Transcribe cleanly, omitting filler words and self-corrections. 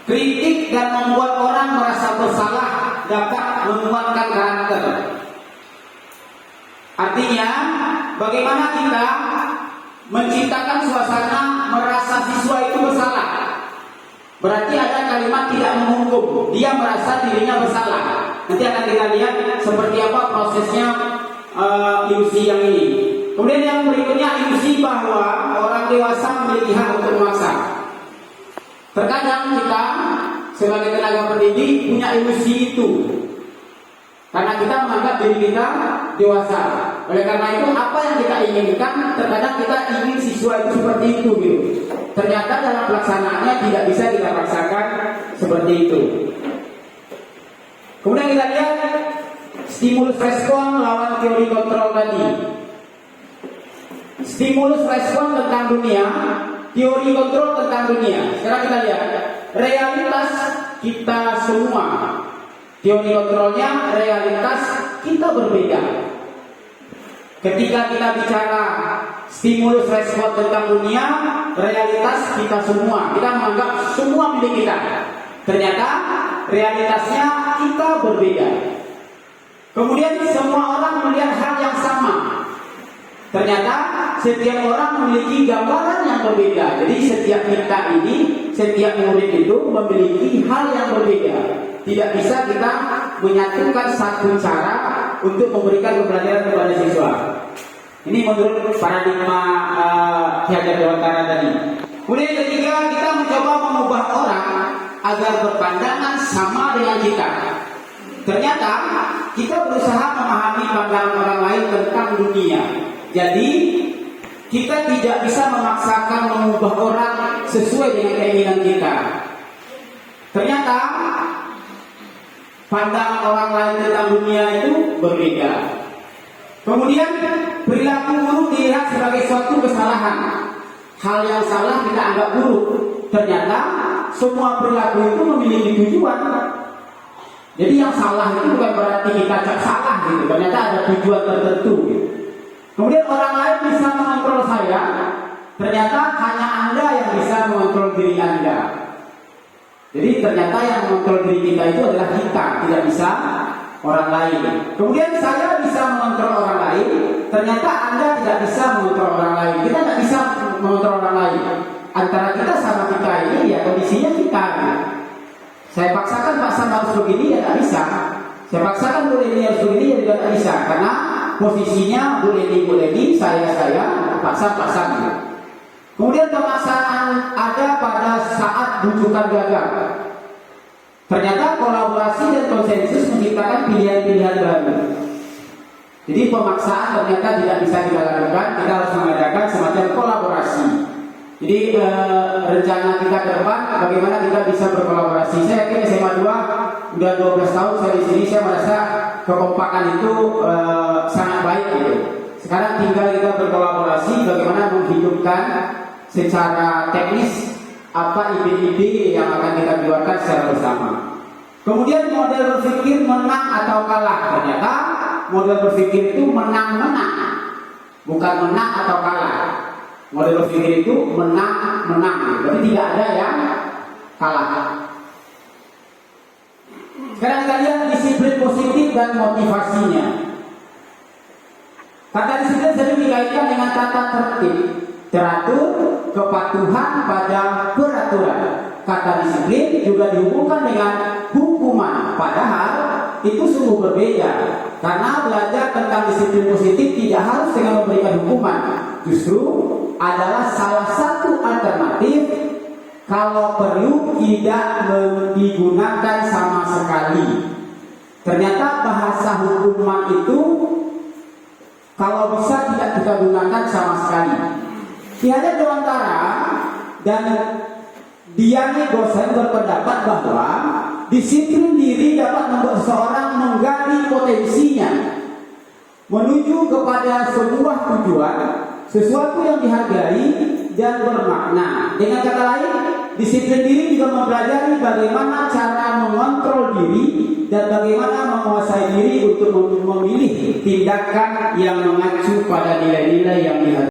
Kritik dan membuat orang merasa bersalah dapat menguatkan karakter. Artinya, bagaimana kita menciptakan suasana merasa siswa itu bersalah. Berarti ada kalimat tidak menghukum, dia merasa dirinya bersalah. Nanti akan kita lihat seperti apa prosesnya ilusi yang ini. Kemudian yang berikutnya, ilusi bahwa orang dewasa memiliki hak untuk memaksa. Terkadang kita sebagai tenaga pendidik punya ilusi itu karena kita menganggap diri kita dewasa. Oleh karena itu, apa yang kita inginkan, terkadang kita ingin siswa itu seperti itu gitu. Ternyata dalam pelaksanaannya tidak bisa kita paksakan seperti itu. Kemudian kita lihat stimulus respon lawan teori kontrol tadi. Stimulus respon tentang dunia, teori kontrol tentang dunia. Sekarang kita lihat realitas kita semua. Teori kontrolnya, realitas kita berbeda. Ketika kita bicara stimulus respon tentang dunia, realitas kita semua, kita menganggap semua milik kita. Ternyata realitasnya kita berbeda. Kemudian semua orang melihat hal yang sama. Ternyata setiap orang memiliki gambaran yang berbeda. Jadi setiap kita ini, setiap murid itu memiliki hal yang berbeda. Tidak bisa kita menyatukan satu cara untuk memberikan pembelajaran kepada siswa. Ini menurut paradigma Ki Hajar Dewantara tadi. Kemudian ketiga, kita mencoba mengubah orang agar berpandangan sama dengan kita. Ternyata kita berusaha memahami pandangan orang lain tentang dunia. Jadi kita tidak bisa memaksakan mengubah orang sesuai dengan keinginan kita. Ternyata pandangan orang lain tentang dunia itu berbeda. Kemudian perilaku buruk dilihat sebagai suatu kesalahan. Hal yang salah kita anggap buruk. Ternyata semua perilaku itu memiliki tujuan. Jadi yang salah itu bukan berarti kita salah gitu. Ternyata ada tujuan tertentu gitu. Kemudian orang lain bisa mengontrol saya. Ternyata hanya Anda yang bisa mengontrol diri Anda. Jadi ternyata yang mengontrol diri kita itu adalah kita, tidak bisa orang lain. Kemudian saya bisa mengontrol orang lain. Ternyata Anda tidak bisa mengontrol orang lain. Kita tidak bisa mengontrol orang lain. Antara kita sama kita ini ya kondisinya kita. Saya paksakan Pak Sam harus begini ya tidak bisa. Saya paksakan Bu Leni harus begini ya juga tidak bisa. Karena posisinya Bu Leni, saya, Pak Sam. Kemudian pemaksaan ada pada saat rujukan gagal. Ternyata kolaborasi dan konsensus menciptakan pilihan-pilihan baru. Jadi pemaksaan ternyata tidak bisa kita lakukan. Kita harus mengadakan semacam kolaborasi. Jadi rencana kita ke depan bagaimana kita bisa berkolaborasi. Saya yakin SMA 2 udah 12 tahun saya di sini, saya merasa kekompakan itu sangat baik gitu. Sekarang tinggal kita berkolaborasi bagaimana menghidupkan secara teknis apa ide-ide yang akan kita keluarkan secara bersama. Kemudian model berpikir menang atau kalah. Ternyata model berpikir itu menang-menang, bukan menang atau kalah. Model berpikir itu menang-menang, jadi tidak ada yang kalah. Sekarang kita lihat disiplin positif dan motivasinya. Kata disiplin sering dikaitkan dengan tata tertib, teratur, kepatuhan pada peraturan. Kata disiplin juga dihubungkan dengan hukuman, padahal itu sungguh berbeda. Karena belajar tentang disiplin positif tidak harus dengan memberikan hukuman, justru adalah salah satu alternatif kalau perlu tidak digunakan sama sekali. Ternyata bahasa hukuman itu kalau bisa tidak kita gunakan sama sekali. Ki Hajar Dewantara dan Diani Gosen berpendapat bahwa disiplin diri dapat membuat seseorang menggali potensinya menuju kepada sebuah tujuan, sesuatu yang dihargai dan bermakna. Dengan kata lain, disiplin diri juga mempelajari bagaimana cara mengontrol diri dan bagaimana menguasai diri untuk memilih tindakan yang mengacu pada nilai-nilai yang dihargai.